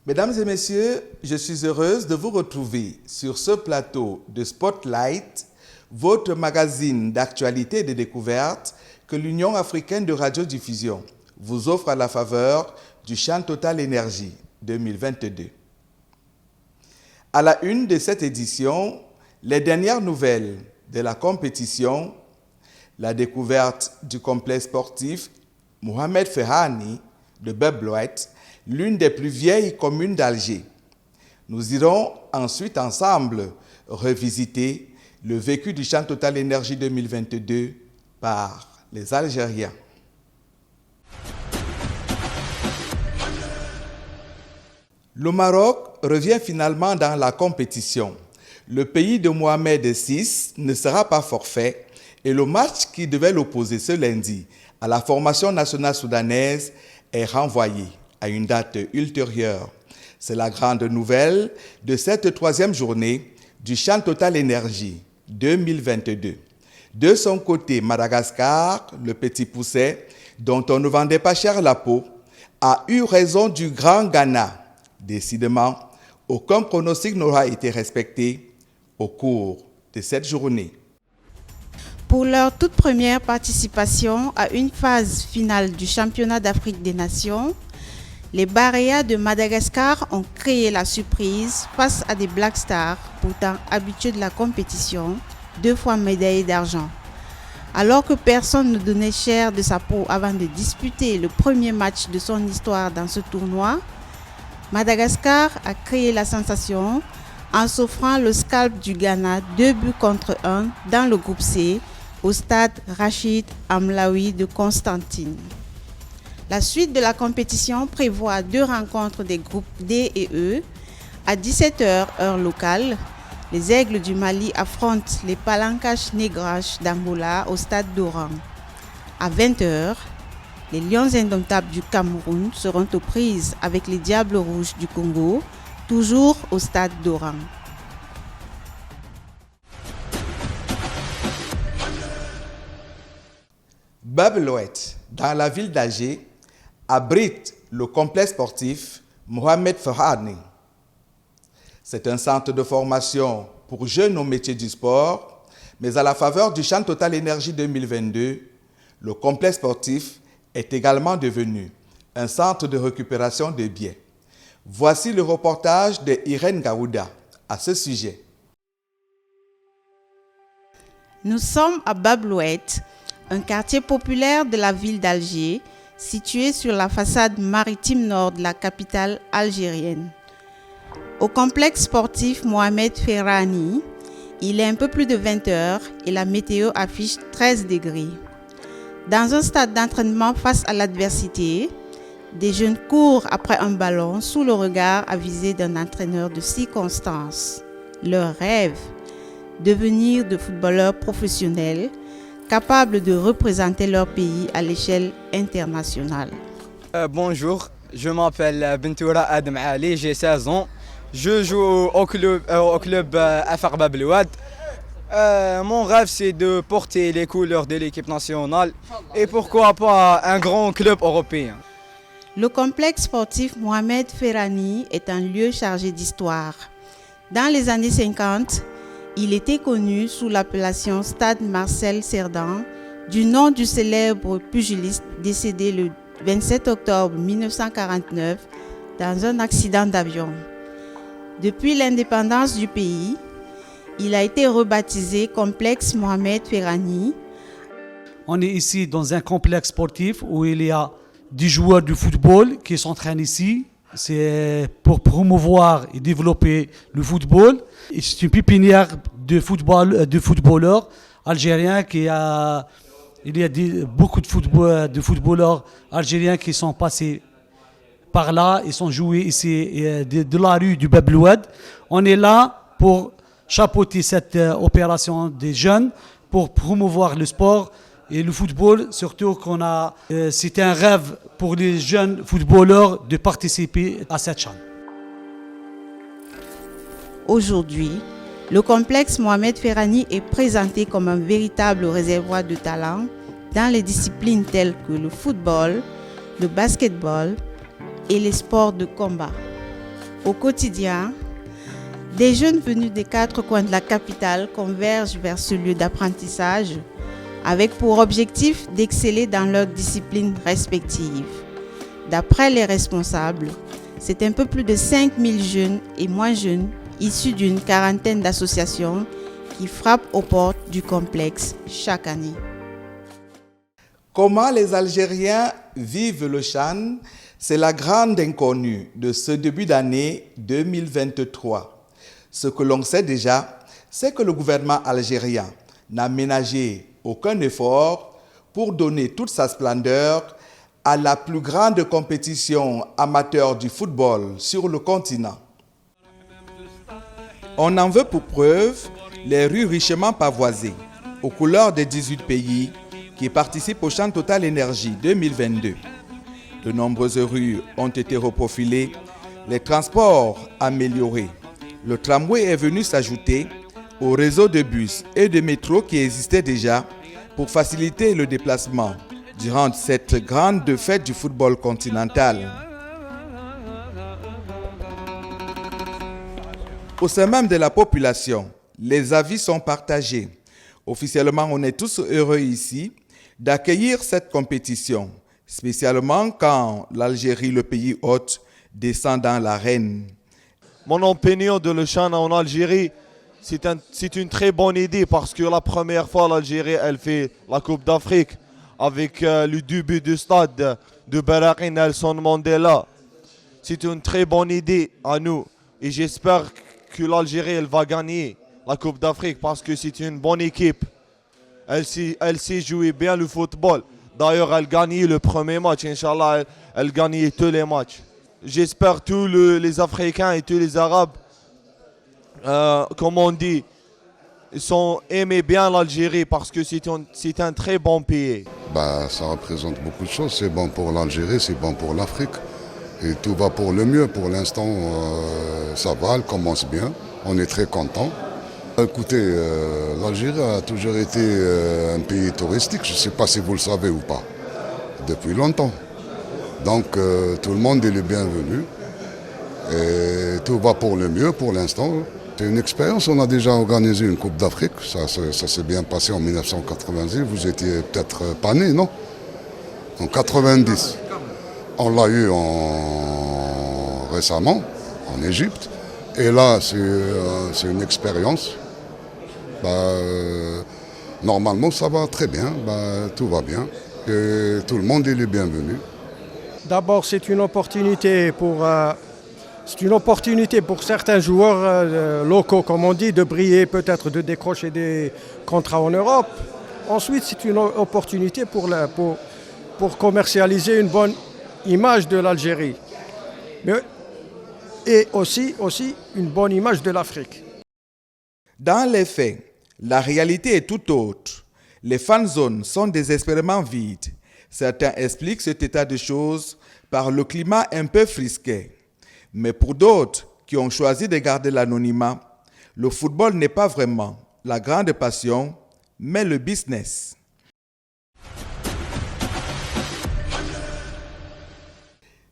Mesdames et messieurs, je suis heureuse de vous retrouver sur ce plateau de Spotlight, votre magazine d'actualité et de découverte que l'Union africaine de radiodiffusion vous offre à la faveur du Chant Total Énergie 2022. À la une de cette édition, les dernières nouvelles de la compétition, la découverte du complexe sportif Mohamed Ferrani de Beblouet, l'une des plus vieilles communes d'Alger. Nous irons ensuite ensemble revisiter le vécu du Chant Total Énergie 2022 par les Algériens. Le Maroc revient finalement dans la compétition. Le pays de Mohamed VI ne sera pas forfait et le match qui devait l'opposer ce lundi à la formation nationale soudanaise est renvoyé à une date ultérieure. C'est la grande nouvelle de cette troisième journée du Chant Total Énergie 2022. De son côté, Madagascar, le petit pousset, dont on ne vendait pas cher la peau, a eu raison du grand Ghana. Décidément, aucun pronostic n'aura été respecté au cours de cette journée. Pour leur toute première participation à une phase finale du Championnat d'Afrique des Nations, les Baréas de Madagascar ont créé la surprise face à des Black Stars, pourtant habitués de la compétition, 2 fois médaillés d'argent. Alors que personne ne donnait cher de sa peau avant de disputer le premier match de son histoire dans ce tournoi, Madagascar a créé la sensation en s'offrant le scalp du Ghana 2-1 dans le groupe C au stade Rachid Amlaoui de Constantine. La suite de la compétition prévoit 2 rencontres des groupes D et E. À 17h heure locale, les Aigles du Mali affrontent les Palancash Negrash d'Angola au stade d'Oran. À 20h, les Lions indomptables du Cameroun seront aux prises avec les Diables rouges du Congo, toujours au stade d'Oran. Beblouet, dans la ville d'Alger, abrite le complexe sportif Mohamed Ferrani. C'est un centre de formation pour jeunes au métier du sport, mais à la faveur du Chant Total Énergie 2022, le complexe sportif est également devenu un centre de récupération de biens. Voici le reportage de Irène Gaouda à ce sujet. Nous sommes à Beblouet, un quartier populaire de la ville d'Alger, situé sur la façade maritime nord de la capitale algérienne. Au complexe sportif Mohamed Ferrani, il est un peu plus de 20 heures et la météo affiche 13 degrés. Dans un stade d'entraînement face à l'adversité, des jeunes courent après un ballon sous le regard avisé d'un entraîneur de circonstance. Leur rêve, devenir de footballeurs professionnels, capables de représenter leur pays à l'échelle internationale. Bonjour, je m'appelle Bentoura Adam Ali, j'ai 16 ans. Je joue au club FR Beblouet. Mon rêve, c'est de porter les couleurs de l'équipe nationale et pourquoi pas un grand club européen. Le complexe sportif Mohamed Ferrani est un lieu chargé d'histoire. Dans les années 50, il était connu sous l'appellation Stade Marcel Cerdan, du nom du célèbre pugiliste décédé le 27 octobre 1949 dans un accident d'avion. Depuis l'indépendance du pays, il a été rebaptisé complexe Mohamed Ferrani. On est ici dans un complexe sportif où il y a des joueurs de football qui s'entraînent ici. C'est pour promouvoir et développer le football. Et c'est une pépinière de footballeurs algériens il y a beaucoup de footballeurs algériens qui sont passés par là. Ils sont joués ici de la rue du Beblouet. On est là pour chapeauter cette opération des jeunes, pour promouvoir le sport et le football, surtout c'est un rêve pour les jeunes footballeurs de participer à cette chaîne. Aujourd'hui, le complexe Mohamed Ferrani est présenté comme un véritable réservoir de talent dans les disciplines telles que le football, le basketball et les sports de combat. Au quotidien, des jeunes venus des 4 coins de la capitale convergent vers ce lieu d'apprentissage avec pour objectif d'exceller dans leurs disciplines respectives. D'après les responsables, c'est un peu plus de 5000 jeunes et moins jeunes issus d'une quarantaine d'associations qui frappent aux portes du complexe chaque année. Comment les Algériens vivent le CHAN, c'est la grande inconnue de ce début d'année 2023. Ce que l'on sait déjà, c'est que le gouvernement algérien n'a ménagé aucun effort pour donner toute sa splendeur à la plus grande compétition amateur du football sur le continent. On en veut pour preuve les rues richement pavoisées, aux couleurs des 18 pays qui participent au CHAN Total Énergie 2022. De nombreuses rues ont été reprofilées, les transports améliorés. Le tramway est venu s'ajouter au réseau de bus et de métro qui existait déjà pour faciliter le déplacement durant cette grande fête du football continental. Au sein même de la population, les avis sont partagés. Officiellement, on est tous heureux ici d'accueillir cette compétition, spécialement quand l'Algérie, le pays hôte, descend dans l'arène. Mon opinion de le CHAN en Algérie, c'est une très bonne idée parce que la première fois l'Algérie elle fait la Coupe d'Afrique avec le début du stade de Baraki Nelson Mandela. C'est une très bonne idée à nous et j'espère que l'Algérie elle va gagner la Coupe d'Afrique parce que c'est une bonne équipe. Elle sait jouer bien le football. D'ailleurs, elle gagnait le premier match. Inch'Allah, elle gagnait tous les matchs. J'espère que tous les Africains et tous les Arabes, comme on dit, ils aimés bien l'Algérie parce que c'est un très bon pays. Ça représente beaucoup de choses. C'est bon pour l'Algérie, c'est bon pour l'Afrique. Et tout va pour le mieux. Pour l'instant, ça va, elle commence bien. On est très contents. Écoutez, l'Algérie a toujours été un pays touristique, je ne sais pas si vous le savez ou pas, depuis longtemps. Donc tout le monde est le bienvenu et tout va pour le mieux pour l'instant. C'est une expérience, on a déjà organisé une Coupe d'Afrique, ça s'est bien passé en 1990, vous étiez peut-être pas né, non? En 90. On l'a eu récemment, en Égypte, et là c'est une expérience. Normalement ça va très bien, tout va bien, et tout le monde est le bienvenu. D'abord c'est une opportunité pour certains joueurs locaux, comme on dit, de briller, peut-être de décrocher des contrats en Europe. Ensuite c'est une opportunité pour commercialiser une bonne image de l'Algérie. Et aussi une bonne image de l'Afrique. Dans les faits, la réalité est tout autre. Les fan zones sont désespérément vides. Certains expliquent cet état de choses par le climat un peu frisqué. Mais pour d'autres qui ont choisi de garder l'anonymat, le football n'est pas vraiment la grande passion, mais le business.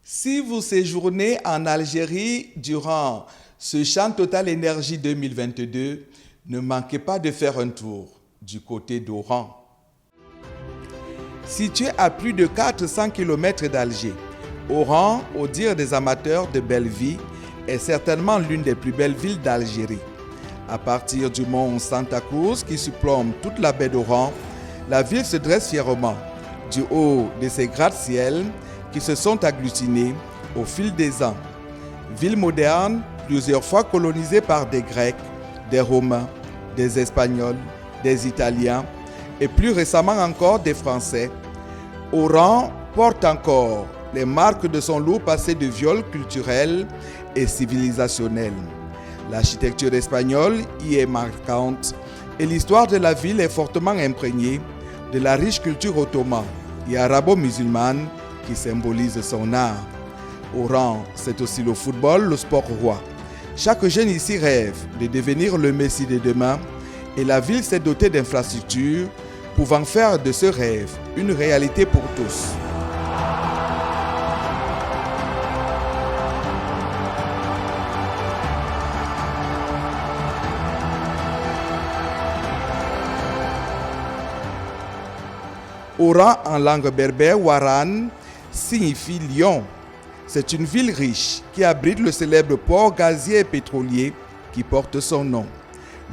Si vous séjournez en Algérie durant ce CHAN Total Énergie 2022, ne manquez pas de faire un tour du côté d'Oran. Situé à plus de 400 km d'Alger, Oran, au dire des amateurs de belle vie, est certainement l'une des plus belles villes d'Algérie. À partir du mont Santa Cruz qui surplombe toute la baie d'Oran, la ville se dresse fièrement du haut de ses gratte-ciels qui se sont agglutinés au fil des ans. Ville moderne, plusieurs fois colonisée par des Grecs, des Romains, des Espagnols, des Italiens et plus récemment encore des Français, Oran porte encore les marques de son lourd passé de viol culturel et civilisationnel. L'architecture espagnole y est marquante et l'histoire de la ville est fortement imprégnée de la riche culture ottomane et arabo-musulmane qui symbolise son art. Oran, c'est aussi le football, le sport roi. Chaque jeune ici rêve de devenir le Messi de demain et la ville s'est dotée d'infrastructures pouvant faire de ce rêve une réalité pour tous. Oran en langue berbère, Waran, signifie lion. C'est une ville riche qui abrite le célèbre port gazier et pétrolier qui porte son nom.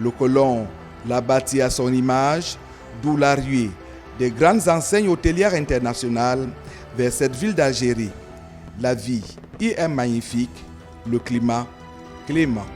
Le colon l'a bâti à son image, d'où la ruée des grandes enseignes hôtelières internationales vers cette ville d'Algérie. La vie y est magnifique, le climat clément.